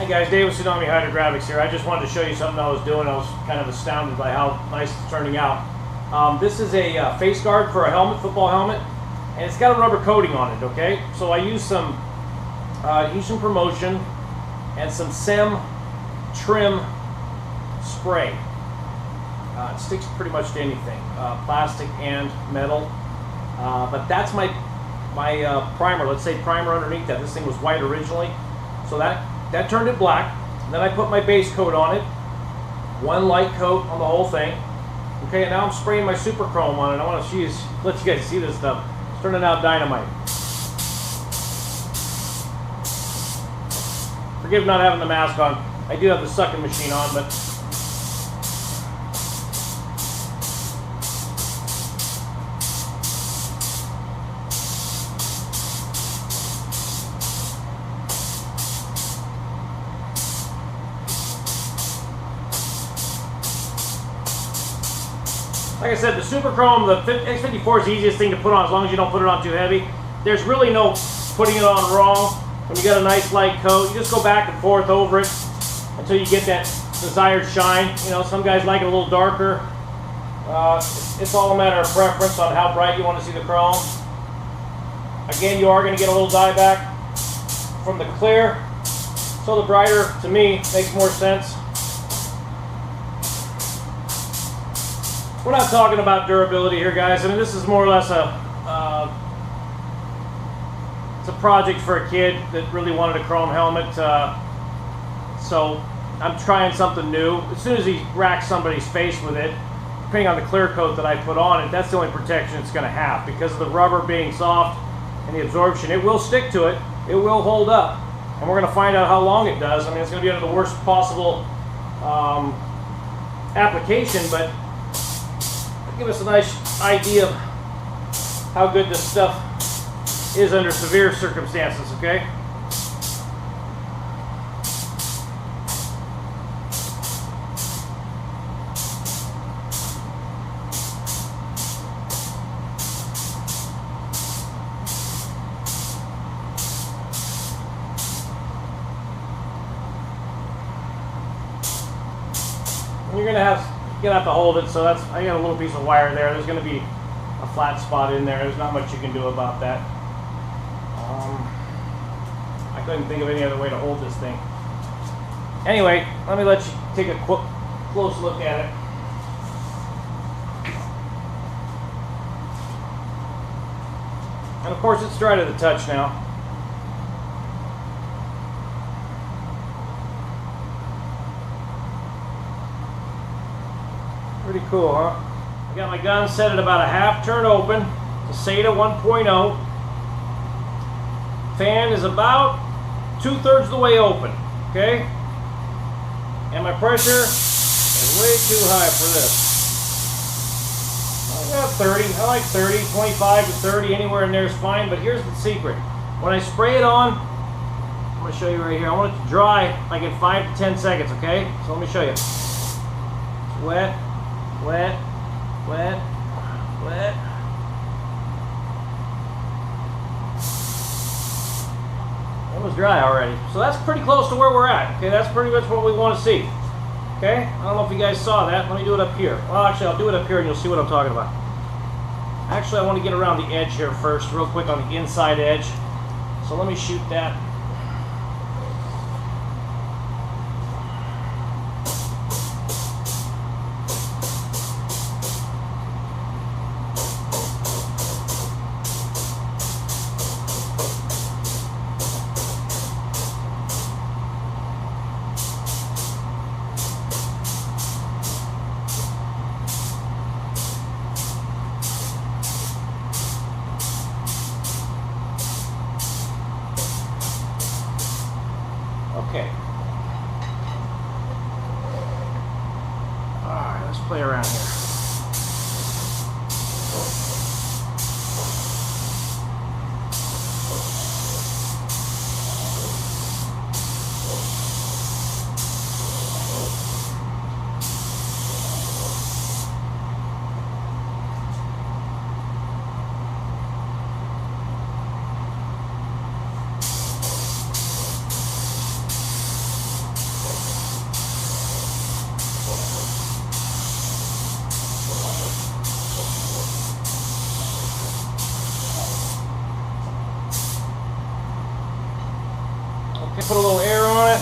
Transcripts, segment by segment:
Hi guys, Dave with Tsunami Hydrographics here. I just wanted to show you something I was doing. I was kind of astounded by how nice it's turning out. This is a face guard for a helmet, football helmet, and it's got a rubber coating on it, okay? So I used some adhesion promotion and some SEM trim spray. It sticks pretty much to anything, plastic and metal. But that's my primer. Let's say primer underneath that. This thing was white originally, so that turned it black. Then I put my base coat on it, one light coat on the whole thing. Okay, and now I'm spraying my super chrome on it. I want to let you guys see this stuff. It's turning out dynamite. Forgive not having the mask on. I do have the sucking machine on, but like I said, the Super Chrome, the X54 is the easiest thing to put on as long as you don't put it on too heavy. There's really no putting it on wrong when you got a nice light coat. You just go back and forth over it until you get that desired shine. You know, some guys like it a little darker. It's all a matter of preference on how bright you want to see the chrome. Again, you are going to get a little dieback from the clear, so the brighter, to me, makes more sense. We're not talking about durability here, guys. I mean, this is more or less it's a project for a kid that really wanted a chrome helmet. So I'm trying something new. As soon as he racks somebody's face with it, depending on the clear coat that I put on it, that's the only protection it's going to have. Because of the rubber being soft and the absorption, it will stick to it. It will hold up. And we're going to find out how long it does. I mean, it's going to be under the worst possible application, but give us a nice idea of how good this stuff is under severe circumstances, okay? And you're gonna have to hold it, so I got a little piece of wire there. There's going to be a flat spot in there. There's not much you can do about that. I couldn't think of any other way to hold this thing. Anyway, let me let you take a close look at it. And of course it's dry to the touch now. Pretty cool, huh? I got my gun set at about a half turn open to SATA 1.0. Fan is about 2/3 of the way open, okay? And my pressure is way too high for this. I got 30, I like 30, 25 to 30, anywhere in there is fine, but here's the secret. When I spray it on, I'm gonna show you right here. I want it to dry like in 5 to 10 seconds, okay? So let me show you. It's wet. Wet, wet, wet. It was dry already. So that's pretty close to where we're at. Okay, that's pretty much what we want to see. Okay, I don't know if you guys saw that. Let me do it up here. Well, actually, I'll do it up here and you'll see what I'm talking about. Actually, I want to get around the edge here first, real quick on the inside edge. So let me shoot that. Okay. Alright, let's play around here. Put a little air on it.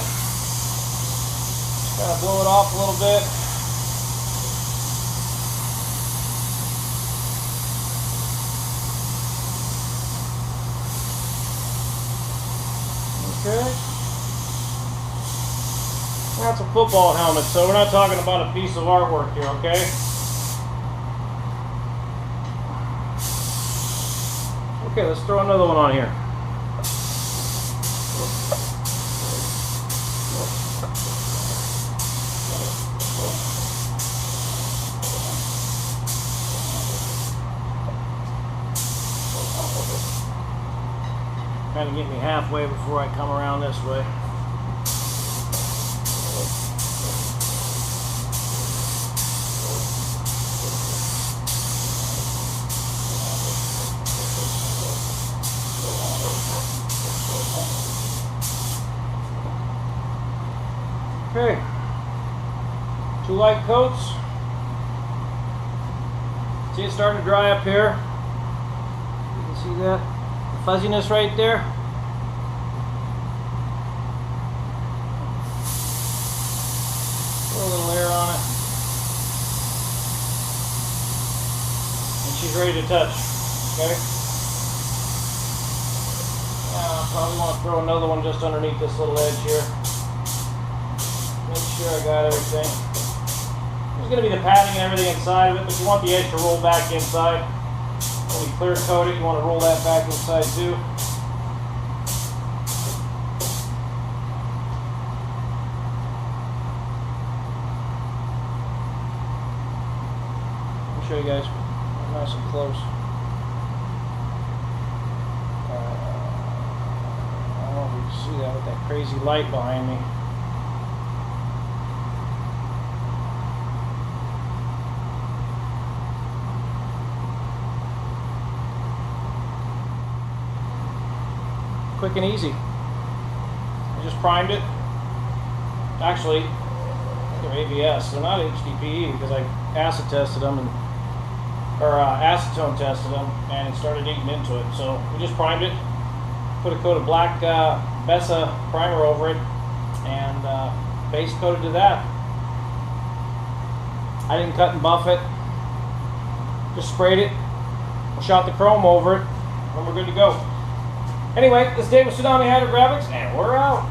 Kind of blow it off a little bit. Okay. That's a football helmet, so we're not talking about a piece of artwork here, okay? Okay, let's throw another one on here. Kind of get me halfway before I come around this way. Okay, 2 light coats. See it starting to dry up here. You can see that. Fuzziness right there. Throw a little air on it. And she's ready to touch. Okay? Now I probably want to throw another one just underneath this little edge here. Make sure I got everything. There's going to be the padding and everything inside of it, but you want the edge to roll back inside. When you clear coat it, you want to roll that back inside too. I'll show you guys nice and close. I don't know if you can see that with that crazy light behind me. Quick and easy. I just primed it. Actually, they're ABS. They're not HDPE because I acid tested them or acetone tested them, and it started eating into it. So we just primed it. Put a coat of black Bessa primer over it, and base coated to that. I didn't cut and buff it. Just sprayed it. Shot the chrome over it, and we're good to go. Anyway, this day was Tsunami Hydrographics, and we're out.